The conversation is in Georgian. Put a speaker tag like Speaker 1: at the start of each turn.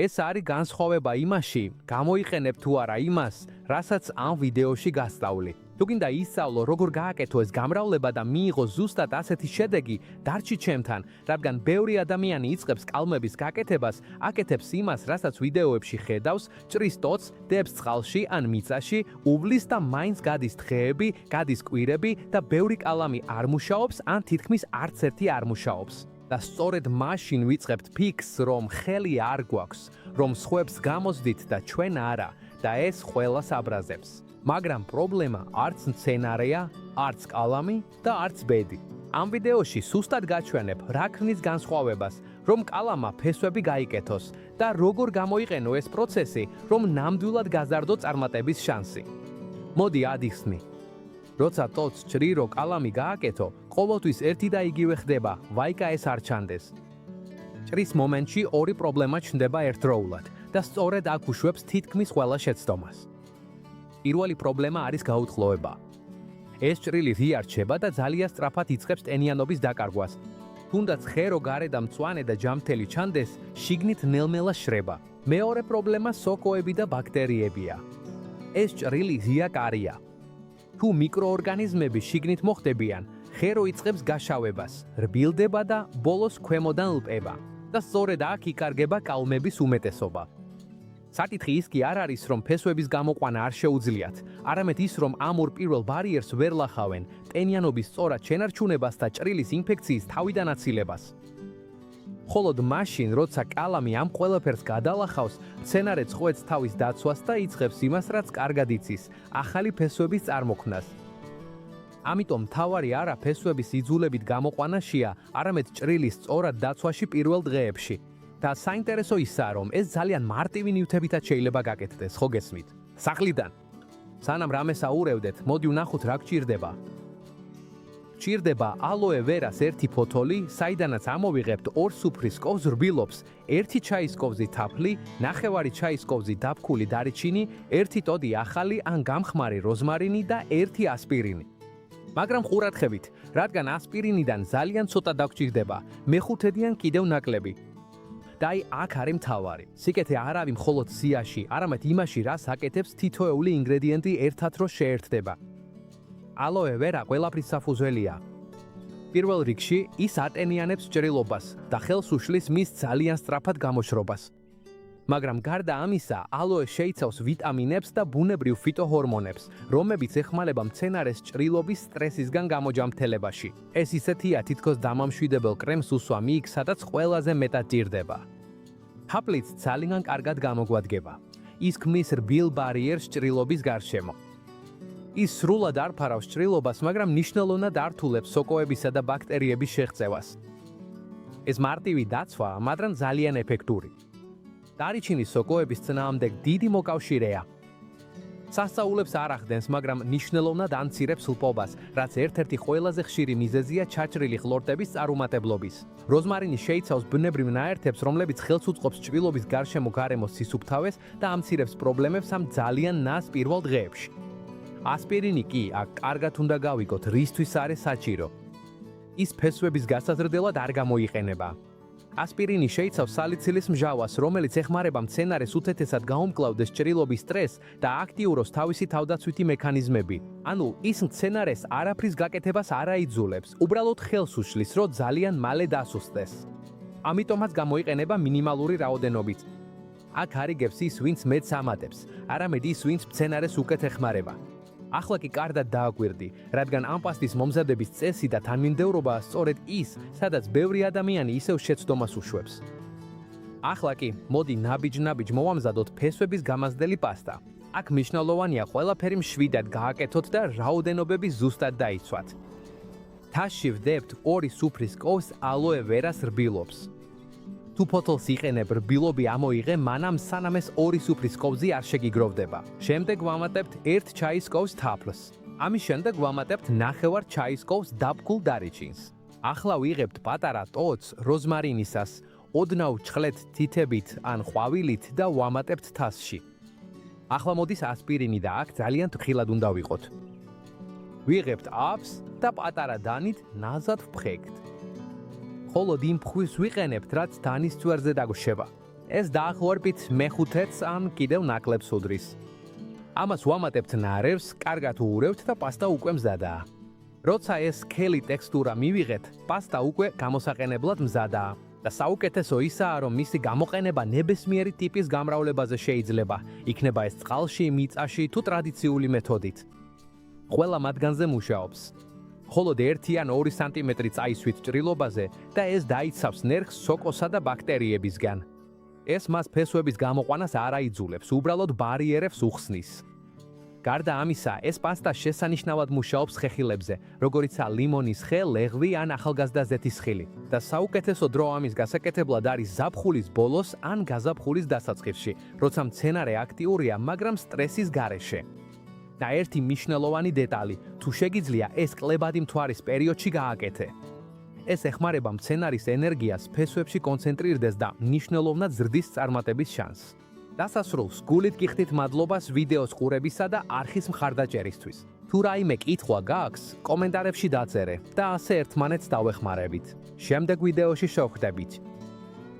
Speaker 1: ეს არის განსხვავება იმაში, გამოიყენებ თუ არა იმას, რასაც ამ ვიდეოში გასწავლი. თუ გინდა ისწავლო, როგორ გააკეთო ეს გამრავლება და მიიღო ზუსტად ასეთი შედეგი, დარჩი ჩემთან, რადგან ბევრი ადამიანი იწყებს კალმების გაკეთებას, აკეთებს იმას, რასაც ვიდეოებში ხედავს, ჭრის ტოტს, დებს წყალში ან მიწაში, უბლის და მაინც გადის დღეები, გადის კვირები და ბევრი კალამი არ მუშაობს ან თითქმის არც ერთი არ მუშაობს. და სწორედ მაშინ ვიწყებთ ფიქს, რომ ხელი არ გვაქვს, რომ სხვებს გამოსდით და ჩვენ არა და ეს ყველას აბრაზებს. მაგრამ პრობლემა არც მცენარეა, არც კალამი და არც ბედი. ამ ვიდეოში სუსტად გაჩვენებ რა ქმნის განსხვავებას, რომ კალამა ფესვები გაიკეთოს და როგორ გამოიყენო ეს პროცესი, რომ ნამდვილად გაზარდო წარმატების შანსი. მოდი ადიხსნი. როცა ტოტს ჭრი, რომ კალამი გააკეთო, ყოველთვის ერთი და იგივე ხდება, ვაიკა ეს არ ჩანდეს. ჭრის მომენტში ორი პრობლემა ჩნდება ერთდროულად და სწორედ აქ უშვებს თითქმის ყველა შეცდომას. პირველი პრობლემა არის გაუტყლოება. ეს ჭრილი ღია რჩება და ძალიან სწრაფად იწყებს ტენიანობის დაკარგვას. თუნდაც ხერო გარე და მწვანე და ჯამთელი ჩანდეს, შიგნით ნელ-ნელა შრება. მეორე პრობლემა სოკოები და ბაქტერიებია. ეს ჭრილი ღია კარია. თუ მიკროორგანიზმები შიგნით მოხდებიან, ხერო იწყებს გაშავებას, რბილდება და ბოლოს ქვემოდან ლპება და სწორედ აქ იკარგება კალმების უმეტესობა. საკითხი ის კი არ არის, რომ ფესვების გამოყვანა არ შეუძლიათ, არამედ ის, რომ ამ ორ პირველ ბარიერს ვერ ლახავენ, ტენიანობის სწორად შენარჩუნებას და ჭრილის ინფექციის თავიდან აცილებას. მხოლოდ მაშინ, როცა კალამი ამ ყველაფერს გადალახავს, მცენარე წყვეტს თავის დაცვას და იწყებს იმას, რაც კარგად იცის, ახალი ფესვების წარმოქმნას. ამიტომ მთავარი არა ფესვების იძულებით გამოყვანაშია, არამედ ჭრილის სწორად დაცვაში პირველ დღეებში. და საინტერესო ისაა, რომ ეს ძალიან მარტივი ნივთებითაც შეიძლება გაკეთდეს, ხო გესმით? სახლიდან. სანამ რამეს აურევდეთ, მოდი ვნახოთ რა გჭირდება. გჭირდება ალოე ვერას ერთი ფოთოლი, საიდანაც ამოვიღებთ 2 სუფრის კოვს რბილობს, 1 ჩაის კოვზი თაფლი, ნახევარი ჩაის კოვზი დაფქული დარიჩინი, 1 ტოდი ახალი ან გამხმარი როზმარინი და 1 ასპირინი. მაგრამ ყურადღებით, რადგან ასპირინიდან ძალიან ცოტა დაგჭირდება, მეხუთედიან კიდევ ნაკლები. და აქ არის მთავარი. სიკეთე არ არის მხოლოდ სიაში, არამედ იმაში, რას აკეთებს თითოეული ინგრედიენტი ერთად რო შეერთდება. ალოე ვერა ყველაფრის საფუძველია. პირველ რიგში ის ატენიანებს ჭრილობას და ხელს უშლის მის ძალიან სწრაფად გამოშრობას. მაგრამ გარდა ამისა, ალოე შეიცავს ვიტამინებს და ბუნებრივ ფიტოჰორმონებს, რომლებიც ეხმარება მცენარეს ჭრილობის სტრესისგან გამოჯამრთელებაში. ეს ისეთია, თითქოს დამამშვიდებელ კრემს უსვამ იქ, სადაც ყველაზე მეტად ჭირდება. თაფლიც ძალიან კარგად გამოგვადგება. ის ქმნის რბილ ბარიერს ჭრილობის გარშემო. ის სრულად არ ფარავს ჭრილობას, მაგრამ მნიშვნელოვნად ართულებს სოკოებისა და ბაქტერიების შეღწევას. ეს მარტივი დაცვაა, მაგრამ ძალიან ეფექტური. დარიჩინის სოკოების წინააღმდეგ დიდი მოკავშირეა. სასწაულებს არ ახდენს, მაგრამ მნიშვნელოვნად ამცირებს ლპობას, რაც ერთ-ერთი ყველაზე ხშირი მიზეზია ჩაჭრილი ყლორტების წარუმატებლობის. როზმარინი შეიცავს ბუნებრივ ნაერთებს, რომლებიც ხელს უწყობს ჭრილობის გარშემო-გარემოს სისუფთავეს და ამცირებს პრობლემებს ამ ძალიან ნაზ პირველ დღეებში. ასპირინი კი აქ კარგად უნდა გავიგოთ, რისთვის არის საჭირო. ის ფესვების გასაზრდელად არ გამოიყენება. ასპირინი შეიცავს სალიცილის მჟავას, რომელიც ეხმარება მცენარეს უთეთესად გაუმკლავდეს ჭრილობის სტრესს და აქტიუროს თავისი თავდაცვითი მექანიზმები. ანუ ის მცენარეს არაფრის გაკეთებას არ აიძულებს, უბრალოდ ხელს უშლის, რომ ძალიან მალე დასუსტდეს. ამიტომაც გამოიყენება მინიმალური რაოდენობით. აქ არიგებს ის, ვინც მეტს ამატებს, არამედ ის, ვინც მცენარეს უკეთ ეხმარება. ახლა კი კარგად დააკვირდი, რადგან ამ პასტის მომზადების წესი და თანმიმდევრობაა სწორედ ის, სადაც ბევრი ადამიანი ისევ შეცდომას უშვებს. ახლა კი, მოდი ნაბიჯ-ნაბიჯ მოვამზადოთ ფესვების გამაზრდელი პასტა. აქ მნიშვნელოვანია ყველაფერი მშვიდად გააკეთოთ და რაოდენობები ზუსტად დაიცვათ. თასში ვდებთ 2 სუფრის კოვს ალოე ვერას რბილობს. თუ ფოთოლს იყენებ, რბილობი ამოიღე, მანამ სანამ ეს 2 სუფრის კოვზი არ შეგიგროვდება. შემდეგ ვამატებთ 1 ჩაის კოვს თაფლს. ამის შემდეგ ვამატებთ ნახევარ ჩაის კოვს დაფქულ დარიჩინს. ახლა ვიღებთ პატარა ტოტს როზმარინისას, ოდნავ ჩხლეთ თითებით ან ყვავილით და ვამატებთ თასში. ახლა მოდის ასპირინი და აქ ძალიან თხილად უნდა ვიყოთ. ვიღებთ აფს და პატარა დანით ნაზად ვფხეკთ. ხოლოდ იმ ფხვის ვიყენებთ, რაც დანის წვერზე დაგვრჩება. ეს დაახლოებით მეხუთეც ან კიდევ ნაკლებს უდრის. ამას ვამატებთ ნარევს, კარგად უურევთ და პასტა უკვე მზადაა. როცა ეს სქელი ტექსტურა მივიღეთ, პასტა უკვე გამოსაყენებლად მზადაა და საუკეთესო ისაა, რომ მისი გამოყენება ნებისმიერი ტიპის გამრავლებაზე შეიძლება. იქნება ეს წყალში, მიწაში თუ ტრადიციული მეთოდით. ყველა მათგანზე მუშაობს. მხოლოდ 1 ან 2 სანტიმეტრი წაისვით ჭრილობაზე და ეს დაიცავს ნერხს სოკოსა და ბაქტერიებისგან. ეს მას ფესვების გამოყვანას არ აიძულებს, უბრალოდ ბარიერებს უხსნის. გარდა ამისა, ეს პასტა შესანიშნავად მუშაობს ხეხილებზე, როგორიცაა ლიმონის ხე, ლეღვი ან ახალგაზრდა ზეთის ხილი. და საუკეთესო დრო ამის გასაკეთებლად არის ზაფხულის ბოლოს ან გაზაფხულის დასაწყისში, როცა მცენარე აქტიურია, მაგრამ სტრესის გარეშე. და ერთი მნიშვნელოვანი დეტალი, თუ შეგიძლია ეს კლებადი მთვარის პერიოდში გააკეთე. ეს ეხმარება მცენარის ენერგიას ფესვებში კონცენტრირდეს და მნიშვნელოვნად ზრდის წარმატების შანსს. დასასრულს გულით გიხდით მადლობას ვიდეოს ყურებისა და არხის მხარდაჭერისთვის. თუ რაიმე კითხვა გააქვს, კომენტარებში დაწერე და ასე ერთმანეთს დავეხმარებით. შემდეგ ვიდეოში შევხვდებით.